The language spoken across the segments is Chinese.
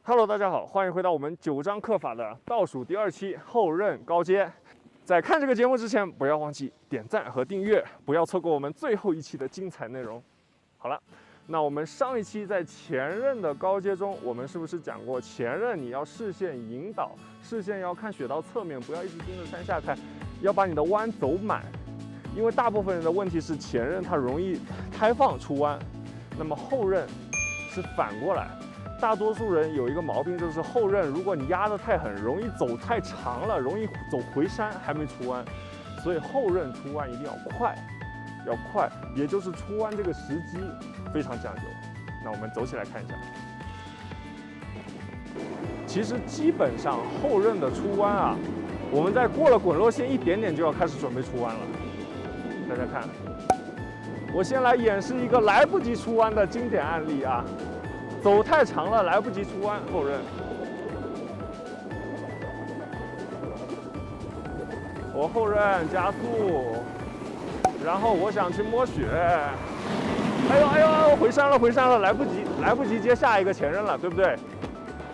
Hello， 大家好，欢迎回到我们9章课法的倒数第2期后刃高阶。在看这个节目之前，不要忘记点赞和订阅，不要错过我们最后一期的精彩内容。好了，那我们上一期在前刃的高阶中，我们是不是讲过前刃你要视线引导，视线要看雪道侧面，不要一直盯着山下看，要把你的弯走满。因为大部分人的问题是前刃它容易开放出弯，那么后刃是反过来。大多数人有一个毛病，就是后刃如果你压得太狠，容易走太长了，容易走回山还没出弯，所以后刃出弯一定要快，也就是出弯这个时机非常讲究。那我们走起来看一下。其实基本上后刃的出弯啊，我们在过了滚落线一点点就要开始准备出弯了。大家看，我先来演示一个来不及出弯的经典案例啊。走太长了，来不及出弯，后刃。我后刃加速，然后我想去摸雪。哎呦，回山了，来不及接下一个前刃了，对不对？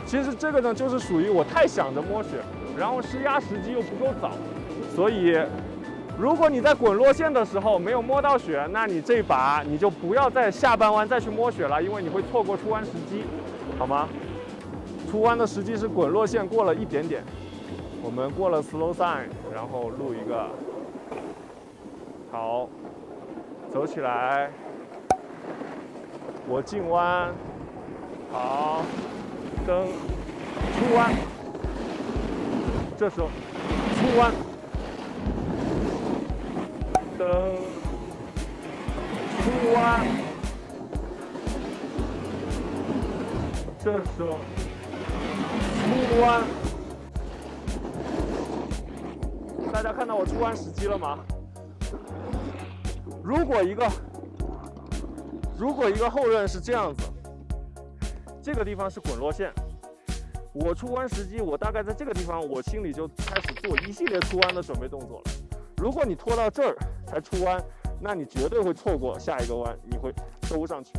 其实这个呢，就是属于我太想着摸雪，然后施压时机又不够早，所以。如果你在滚落线的时候没有摸到雪，那你这把你就不要在下半弯再去摸雪了，因为你会错过出弯时机，好吗？出弯的时机是滚落线过了一点点，我们过了 slow sign， 然后录一个，好，走起来，我进弯，好，蹬，出弯，这时候出弯。蹬，出弯，这时候出弯，大家看到我出弯时机了吗？如果一个后刃是这样子，这个地方是滚落线，我出弯时机，我大概在这个地方，我心里就开始做一系列出弯的准备动作了。如果你拖到这儿才出弯，那你绝对会错过下一个弯，你会兜上去。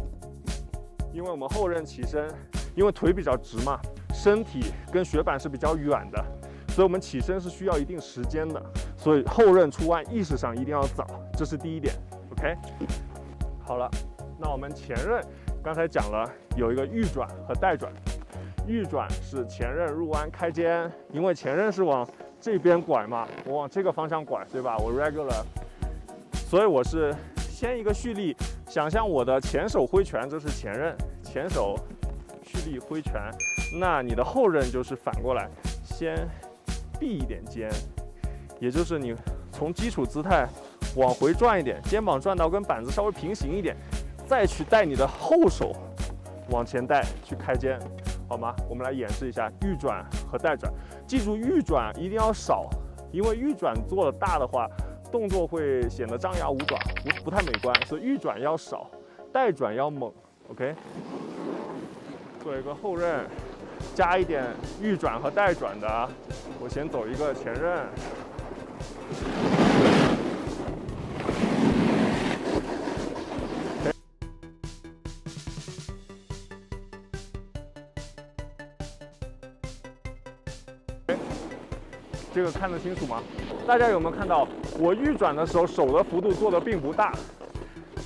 因为我们后刃起身，因为腿比较直嘛，身体跟雪板是比较远的，所以我们起身是需要一定时间的。所以后刃出弯意识上一定要早，这是第一点。OK， 好了，那我们前刃刚才讲了有一个预转和带转。预转是前刃入弯开肩，因为前刃是往这边拐嘛，我往这个方向拐，对吧？我 regular， 所以我是先一个蓄力，想象我的前手挥拳，这是前刃，前手蓄力挥拳，那你的后刃就是反过来，先闭一点肩，也就是你从基础姿态往回转一点，肩膀转到跟板子稍微平行一点，再去带你的后手往前带去开肩。好吗？我们来演示一下预转和带转。记住，预转一定要少，因为预转做的大的话，动作会显得张牙舞爪，不太美观。所以预转要少，带转要猛。OK， 做一个后刃，加一点预转和带转的。我先走一个前刃。这个看得清楚吗？大家有没有看到我预转的时候手的幅度做的并不大？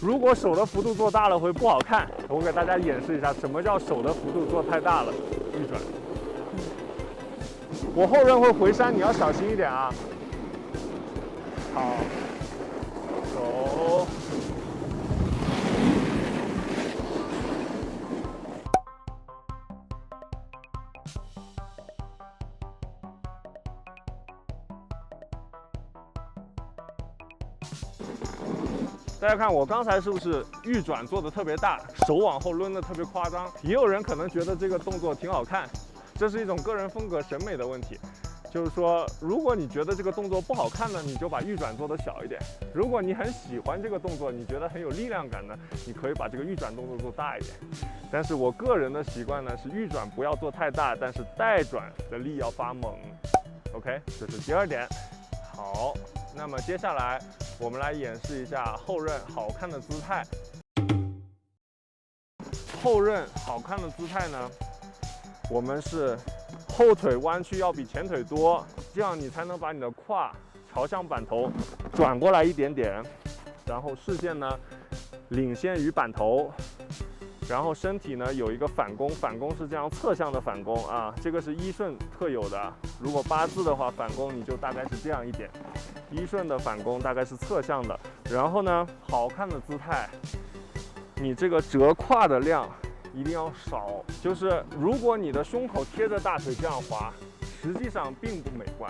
如果手的幅度做大了会不好看。我给大家演示一下什么叫手的幅度做太大了。预转，我后刃会回山，你要小心一点啊。好，走。大家看我刚才是不是预转做的特别大，手往后抡的特别夸张？也有人可能觉得这个动作挺好看，这是一种个人风格审美的问题。就是说，如果你觉得这个动作不好看呢，你就把预转做的小一点；如果你很喜欢这个动作，你觉得很有力量感呢，你可以把这个预转动作做大一点。但是我个人的习惯呢是预转不要做太大，但是带转的力要发猛。OK， 这是第二点。好，那么接下来我们来演示一下后刃好看的姿态。后刃好看的姿态呢，我们是后腿弯曲要比前腿多，这样你才能把你的胯朝向板头转过来一点点，然后视线呢领先于板头，然后身体呢有一个反弓，反弓是这样侧向的反弓啊，这个是一顺特有的。如果八字的话，反弓你就大概是这样一点，一顺的反弓大概是侧向的。然后呢，好看的姿态，你这个折胯的量一定要少，就是如果你的胸口贴着大腿这样滑，实际上并不美观。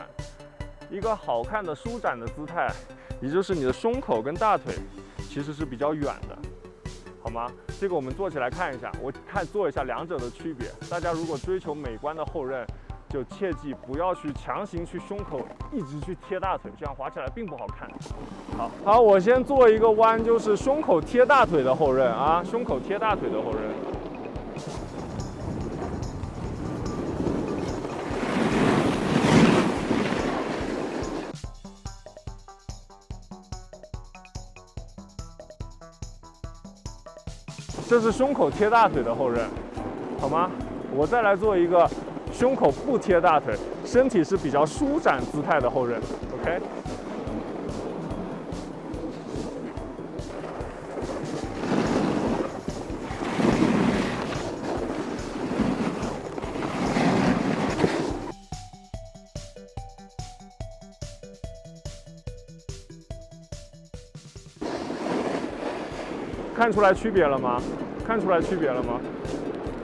一个好看的舒展的姿态，也就是你的胸口跟大腿其实是比较远的，好吗？这个我们做起来看一下，我做一下两者的区别。大家如果追求美观的后刃，就切记不要去强行去胸口一直去贴大腿，这样滑起来并不好看。好，我先做一个弯，就是胸口贴大腿的后刃啊，胸口贴大腿的后刃。这是胸口贴大腿的后刃，好吗？我再来做一个胸口不贴大腿，身体是比较舒展姿态的后刃 ，OK？ 看出来区别了吗？看出来区别了吗？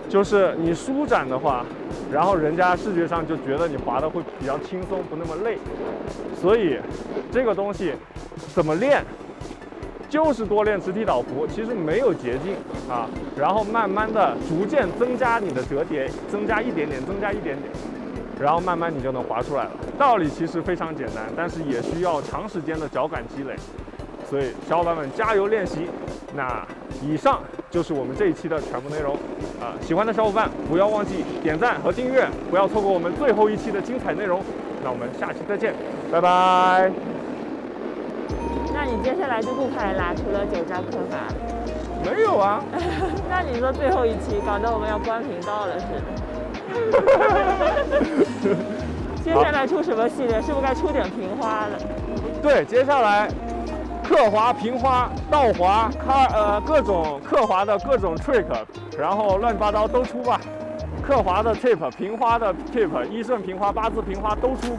就是你舒展的话，然后人家视觉上就觉得你滑的会比较轻松，不那么累。所以这个东西怎么练，就是多练直体倒伏，其实没有捷径啊。然后慢慢的逐渐增加你的折叠，增加一点点，增加一点点，然后慢慢你就能滑出来了。道理其实非常简单，但是也需要长时间的脚感积累。所以小伙伴们加油练习。那以上就是我们这一期的全部内容啊！喜欢的小伙伴不要忘记点赞和订阅，不要错过我们最后一期的精彩内容。那我们下期再见，拜拜。那你接下来就不拍啦？除了9招课法？没有啊。那你说最后一期，搞得我们要关频道了似的。接下来出什么系列？是不是该出点平花了？对，接下来。刻滑、平滑、倒滑、各种刻滑的各种 trick， 然后乱七八糟都出吧。刻滑的 tip、平滑的 tip、一顺平滑、八字平滑都出。